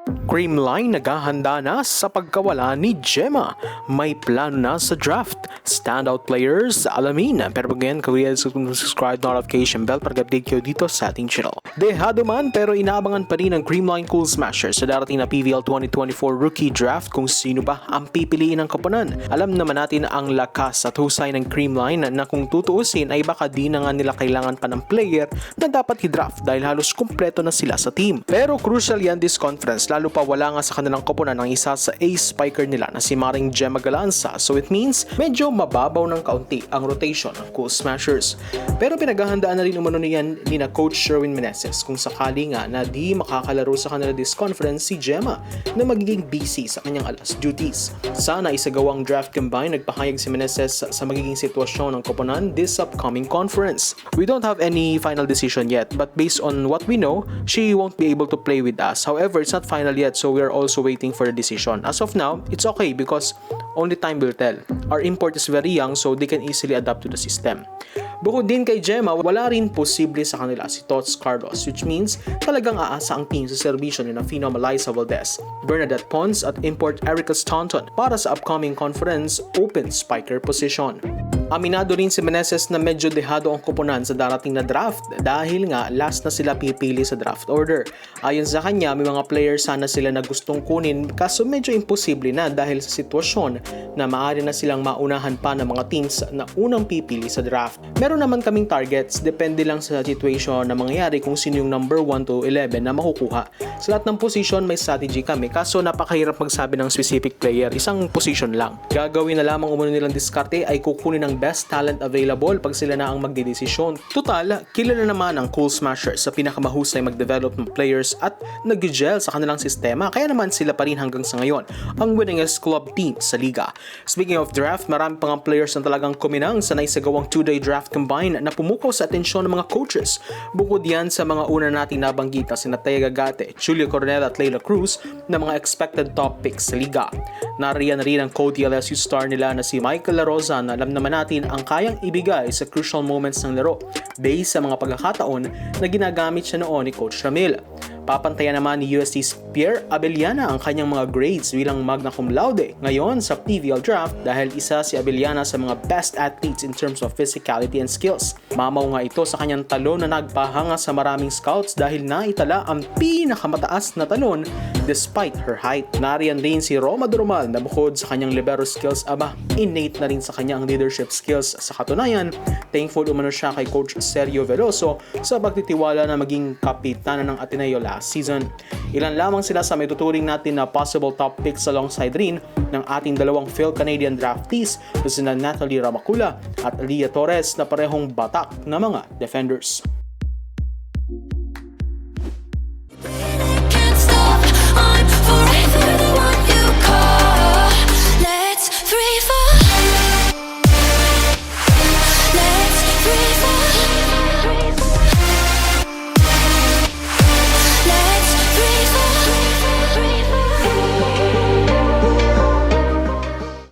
Creamline naghahanda na sa pagkawala ni Gemma. May plano na sa draft. Standout players, alamin. Pero again, kung subscribe notification bell para update kayo dito sa ating channel. Dehado man pero inaabangan pa rin ng Creamline Cool Smashers sa darating na PVL 2024 Rookie Draft kung sino ba ang pipiliin ng koponan. Alam naman natin ang lakas at husay ng Creamline na kung tutuusin ay baka di na nga nila kailangan pa ng player na dapat i-draft dahil halos kumpleto na sila sa team. Pero crucial yan this conference lalo pa wala nga sa kanilang koponan ang isa sa ace spiker nila na si Maring Gemma Galanza, so it means medyo mababaw ng kaunti ang rotation ng Cool Smashers. Pero pinaghahandaan na rin umano niyan ni na Coach Sherwin Meneses kung sakali nga na di makakalaro sa kanila this conference si Gemma na magiging busy sa kanyang alas duties. Sana isagawang draft combine nagpahayag si Meneses sa magiging sitwasyon ng koponan this upcoming conference. We don't have any final decision yet but based on what we know, she won't be able to play with us. However, it's not final yet so we are also waiting for the decision. As of now, it's okay because only time will tell. Our import is very young so they can easily adapt to the system. Bukod din kay Gemma, wala rin posible sa kanila si Tots Carlos, which means talagang aasa ang team sa serbisyo ni na Phenom Eliza Valdez, Bernadette Pons at import Erica Staunton para sa upcoming conference open spiker position. Aminado rin si Meneses na medyo dehado ang koponan sa darating na draft dahil nga last na sila pipili sa draft order. Ayon sa kanya, may mga players sana sila na gustong kunin kaso medyo imposible na dahil sa sitwasyon na maaari na silang maunahan pa ng mga teams na unang pipili sa draft. Meron naman kaming targets, depende lang sa situation na mangyayari kung sino yung number 1 to 11 na makukuha. Sa lahat ng position may strategy kami kaso napakahirap magsabi ng specific player, isang position lang. Gagawin na lamang umano nilang diskarte ay kukunin ng best talent available pag sila na ang magdedesisyon. Total, kilala naman ang Cool Smashers sa pinakamahusay mag-develop ng players at nag-gel sa kanilang sistema kaya naman sila pa rin hanggang sa ngayon ang winningest club team sa liga. Speaking of draft, marami pang players na talagang kuminang sa naisagawang 2-day draft combine na pumukaw sa atensyon ng mga coaches. Bukod yan sa mga una nating nabanggit na sina Taya Gagate, Julio Coronel at Layla Cruz na mga expected top picks sa liga. Nariyan rin ang Cody LSU star nila na si Michael La Rosa na alam naman natin ang kayang ibigay sa crucial moments ng laro based sa mga pagkakataon na ginagamit siya noon ni Coach Ramil. Papantayan naman ni UST's Pierre Abellana ang kanyang mga grades bilang magna cum laude ngayon sa PVL draft dahil isa si Abellana sa mga best athletes in terms of physicality and skills. Mamaw nga ito sa kanyang talon na nagpahanga sa maraming scouts dahil naitala ang pinakamataas na talon despite her height. Nariyan din si Roma Duromal na bukod sa kanyang libero skills, innate na rin sa kanyang leadership skills. Sa katunayan, thankful umano siya kay Coach Sergio Veloso sa pagtitiwala na maging kapitana ng Ateneo last season. Ilan lamang sila sa may tuturing natin na possible top picks alongside rin ng ating dalawang Phil Canadian draftees na sina Natalie Ramacula at Leah Torres na parehong batak na mga defenders.